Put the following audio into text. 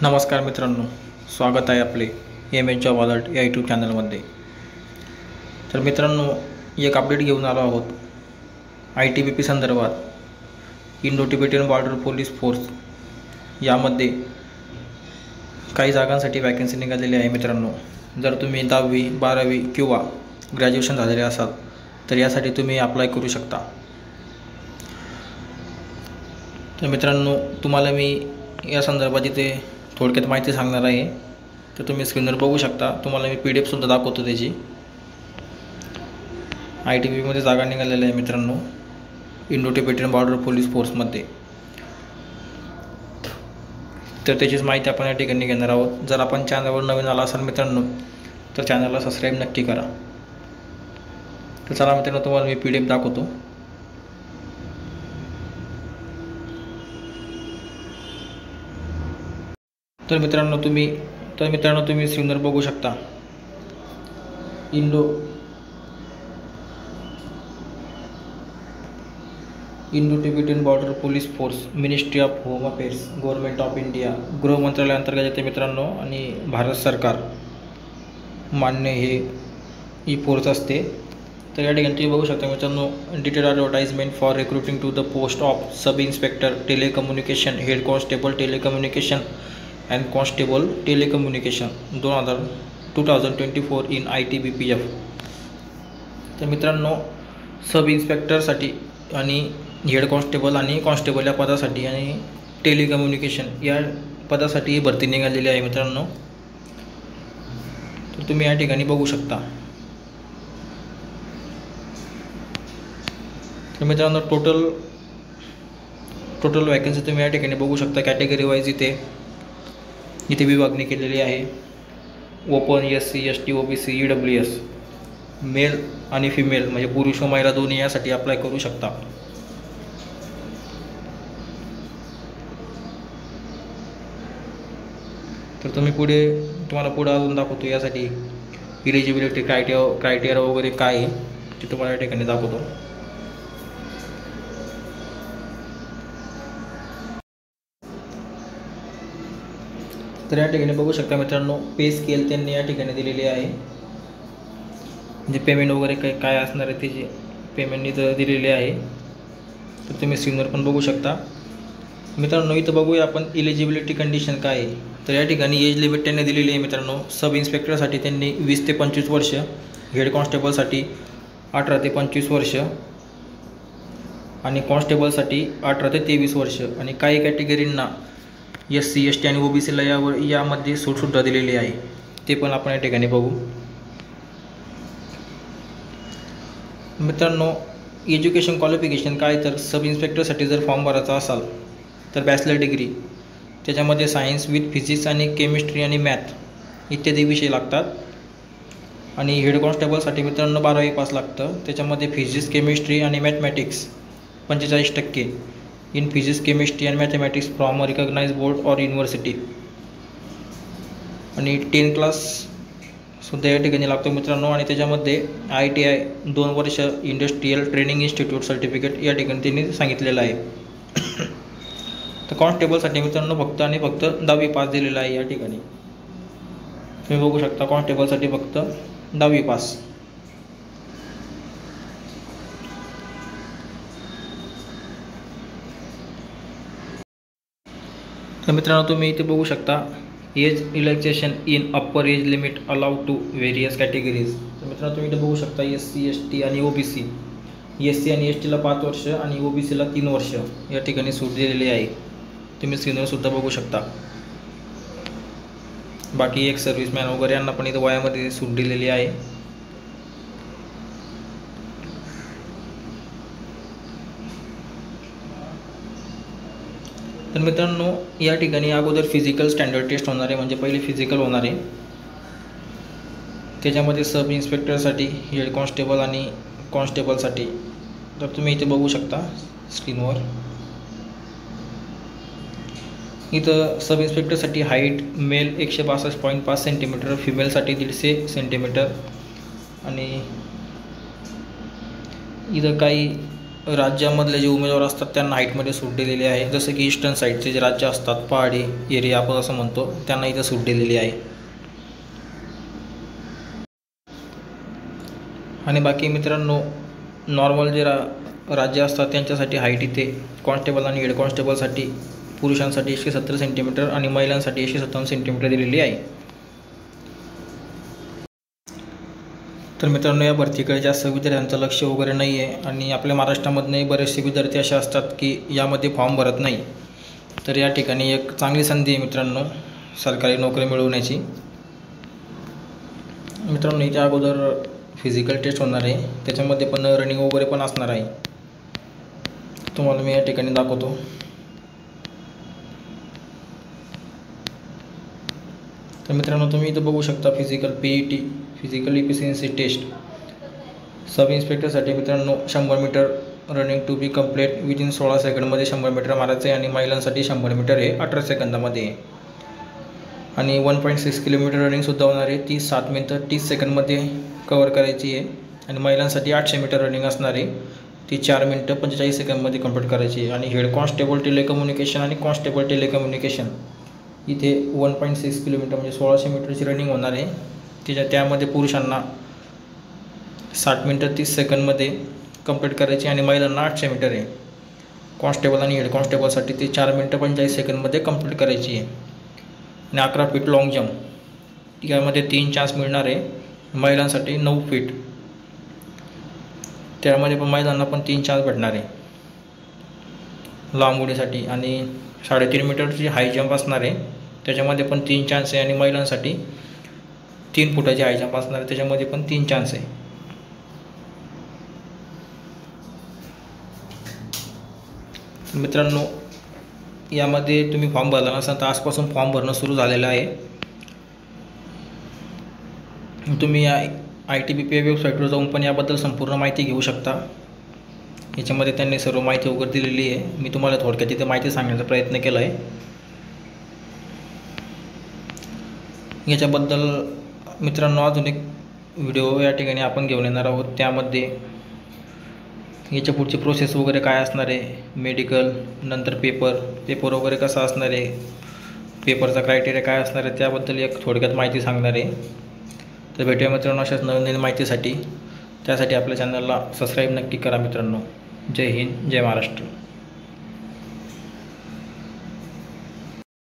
नमस्कार मित्रांनो, स्वागत आहे आपले एम जॉब अलर्ट या यूट्यूब चॅनलमध्ये। तर मित्रांनो, एक अपडेट घेऊन आलो आहोत ITBP संदर्भात। Indo Tibetan border police force यामध्ये काही जागांसाठी वॅकन्सी निघालेली आहे। मित्रांनो, जर तुम्ही 10वी 12वी किंवा ग्रॅज्युएशन झालेले असाल तर यासाठी तुम्ही अप्लाय करू शकता। तर मित्रांनो, तुम्हाला मी या संदर्भात इथे थोडक्यात माहिती सांगणार आहे। तर तुम्ही स्क्रीनवर बघू शकता, तुम्हाला मी PDF सुद्धा दाखवतो त्याची। ITBP मध्ये जागा निघालेल्या आहे मित्रांनो, इंडो तिबेटियन बॉर्डर पोलीस फोर्समध्ये। तर त्याचीच माहिती आपण या ठिकाणी घेणार आहोत। जर आपण चॅनलवर नवीन आला असाल मित्रांनो तर चॅनलला सबस्क्राईब नक्की करा। तर चला मित्रांनो, तुम्हाला मी PDF दाखवतो। तर मित्रांनो तुम्ही स्क्रीनवर बघू शकता, Indo Tibetan border police force, ministry of home affairs, government of India, गृह मंत्रालय अंतर्गत येते मित्रांनो। आणि भारत सरकार मान्य ही फोर्स असते। तर या ठिकाणी तुम्ही बघू शकता मित्रांनो, detail advertisement for recruiting to the post of sub inspector telecommunication, head constable telecommunication and constable telecommunication 2024 in ITBPF। तर मित्रांनो, सब इन्स्पेक्टरसाठी आणि हेड कॉन्स्टेबल आणि कॉन्स्टेबल या पदासाठी आणि टेलिकम्युनिकेशन या पदासाठी भरती निघालेली आहे मित्रांनो। तर तुम्ही या ठिकाणी बघू शकता। तर मित्रांनो, टोटल वॅकन्सी तुम्ही या ठिकाणी बघू शकता। कॅटेगरी वाईज इथे विभागणी केलेली आहे। Open, SC ST OBC EWS, male आणि फिमेल म्हणजे पुरुष व महिला दोन्ही यासाठी अप्लाय करू शकता। तर तुम्हाला पुढे अजून दाखवतो। यासाठी इलिजिबिलिटी क्रायटेरिया वगैरे काय आहे ते तुम्हाला या ठिकाणी दाखवतो। तर या ठिकाणी बघू शकता मित्रांनो, पे स्केल त्यांनी या ठिकाणी दिलेली आहे। म्हणजे पेमेंट वगैरे काय असणार आहे त्याची पेमेंट इथं दिलेली आहे। तर तुम्ही स्क्रीनवर पण बघू शकता मित्रांनो। इथं बघूया आपण इलिजिबिलिटी कंडिशन काय आहे। तर या ठिकाणी एज लिमिट त्यांनी दिलेली आहे मित्रांनो। सब इन्स्पेक्टरसाठी त्यांनी 20 ते 25 वर्ष, हेड कॉन्स्टेबलसाठी 18 ते 25 वर्ष आणि कॉन्स्टेबलसाठी 18 ते 23 वर्ष। आणि काही कॅटेगरींना SC ST आणि OBCला यामध्ये सूटसुद्धा दिलेली आहे। ते पण आपण या ठिकाणी बघू मित्रांनो। एज्युकेशन क्वालिफिकेशन काय, तर सब इन्स्पेक्टरसाठी जर फॉर्म भरायचा असाल तर बॅचलर डिग्री, त्याच्यामध्ये सायन्स विथ फिजिक्स आणि केमिस्ट्री आणि मॅथ इत्यादी विषय लागतात। आणि हेड कॉन्स्टेबलसाठी मित्रांनो 12वी पास लागतं। त्याच्यामध्ये फिजिक्स, केमिस्ट्री आणि mathematics 45% in physics, chemistry and mathematics from a recognize board or university. आणि 10 क्लास सुद्धा या ठिकाणी लागतो मित्रांनो। आणि त्याच्यामध्ये ITI 2 वर्ष इंडस्ट्रियल ट्रेनिंग इन्स्टिट्यूट सर्टिफिकेट या ठिकाणी त्यांनी सांगितलेलं आहे। तर कॉन्स्टेबलसाठी मित्रांनो फक्त 10वी पास दिलेला आहे। या ठिकाणी तुम्ही बघू शकता, कॉन्स्टेबलसाठी फक्त 10वी पास। तर मित्रांनो, तुम्ही इथे बघू शकता, age relaxation in upper age limit allowed to various categories. तर मित्रांनो, तुम्ही इथे बघू शकता SC ST आणि OBC, SC आणि STला 5 वर्ष आणि OBCला 3 वर्ष या ठिकाणी सूट दिलेली आहे। तुम्ही स्क्रीनवर सुद्धा बघू शकता। बाकी एक सर्व्हिसमॅन वगैरे यांना पण इथं वयामध्ये सूट दिलेली आहे। तर मित्रांनो, या ठिकाणी अगोदर फिजिकल स्टँडर्ड टेस्ट होणार आहे, म्हणजे पहिले फिजिकल होणार आहे। त्याच्यामध्ये सब इन्स्पेक्टरसाठी, हेड कॉन्स्टेबल आणि कॉन्स्टेबलसाठी। तर तुम्ही इथे बघू शकता स्क्रीनवर, इथं सब इन्स्पेक्टरसाठी हाईट मेल 162.5 सेंटीमीटर, फिमेलसाठी 150 सेंटीमीटर। आणि इथं काही राज्यामधले जे उमेदवार असतात त्यांना हाईटमध्ये सूट दिलेली आहे. जसं की ईस्टर्न साईडचे जे राज्य असतात, पहाडी एरिया आपण असं म्हणतो, त्यांना इथं सूट दिलेली आहे. आणि बाकी मित्रांनो, नॉर्मल जे राज्य असतात त्यांच्यासाठी हाईट इथे कॉन्स्टेबल आणि हेड कॉन्स्टेबलसाठी पुरुषांसाठी 170 सेंटीमीटर आणि महिलांसाठी 157 सेंटीमीटर दिलेली आहे. तर मित्रांनो, या भरतीकडे जास्त विद्यार्थ्यांचं लक्ष वगैरे नाही आहे आणि आपल्या महाराष्ट्रामधनंही बरेचसे विद्यार्थी असे असतात की यामध्ये फॉर्म भरत नाही. तर या ठिकाणी एक चांगली संधी आहे मित्रांनो सरकारी नोकरी मिळवण्याची. मित्रांनो, याच्या अगोदर फिजिकल टेस्ट होणार आहे, त्याच्यामध्ये पण रनिंग वगैरे पण असणार आहे. तुम्हाला मी या ठिकाणी दाखवतो. तर मित्रांनो, तुम्ही इथं बघू शकता physical PET physical efficiency test sub इन्स्पेक्टरसाठी मित्रांनो 100 meter running to be complete within 16 सेकंडमध्ये 100 मीटर मारायचं आहे आणि महिलांसाठी 100 मीटर हे 18 सेकंदामध्ये आहे. आणि 1.6 किलोमीटर रनिंगसुद्धा होणार आहे, ती 7 मिनटं 30 सेकंडमध्ये कवर करायची आहे. आणि महिलांसाठी 800 मीटर रनिंग असणार आहे, ती 4 मिनटं 45 सेकंडमध्ये कंप्लीट करायची आहे. आणि हेड कॉन्स्टेबल टेलिकम्युनिकेशन आणि कॉन्स्टेबल टेलिकम्युनिकेशन इथे 1.6 किलोमीटर म्हणजे 1600 मीटरची रनिंग होणार आहे. त्यामध्ये पुरुषांना 60 मिनटं 30 सेकंडमध्ये कंप्लीट करायची आणि महिलांना 800 मीटर आहे. कॉन्स्टेबल आणि हेड कॉन्स्टेबलसाठी ती 4 मिनटं 45 सेकंडमध्ये कंप्लीट करायची आहे. आणि 11 फीट लाँग जंप यामध्ये 3 चान्स मिळणार आहे. महिलांसाठी 9 फीट, त्यामध्ये पण महिलांना पण 3 चान्स भेटणार आहे लांब उडीसाठी. आणि 3.5 मीटरची हाय जंप असणार आहे, त्याच्यामध्ये पण 3 चान्स आहे. आणि महिलांसाठी 3 फुटाची हाय जंप असणार आहे, त्याच्यामध्ये पण 3 चान्स आहे. मित्रांनो, यामध्ये तुम्ही फॉर्म भरला नसाल तर आजपासून फॉर्म भरणं सुरू झालेलं आहे. तुम्ही या ITBPI वेबसाईटवर जाऊन पण याबद्दल संपूर्ण माहिती घेऊ शकता. याच्यामध्ये त्यांनी सर्व माहिती वगैरे दिलेली आहे. मी तुम्हाला थोडक्यात तिथे माहिती सांगण्याचा प्रयत्न केला आहे. याच्याबद्दल मित्रांनो अजून एक व्हिडिओ या ठिकाणी आपण घेऊन येणार आहोत. त्यामध्ये याच्या पुढची प्रोसेस वगैरे काय असणार आहे, मेडिकल, नंतर पेपर वगैरे कसा असणार आहे, पेपरचा क्रायटेरिया काय असणार आहे, त्याबद्दल एक थोडक्यात माहिती सांगणार आहे. तर भेटूया मित्रांनो अशाच नवीन माहितीसाठी. त्यासाठी आपल्या चॅनलला सबस्क्राईब नक्की करा मित्रांनो. जय हिंद, जय महाराष्ट्र.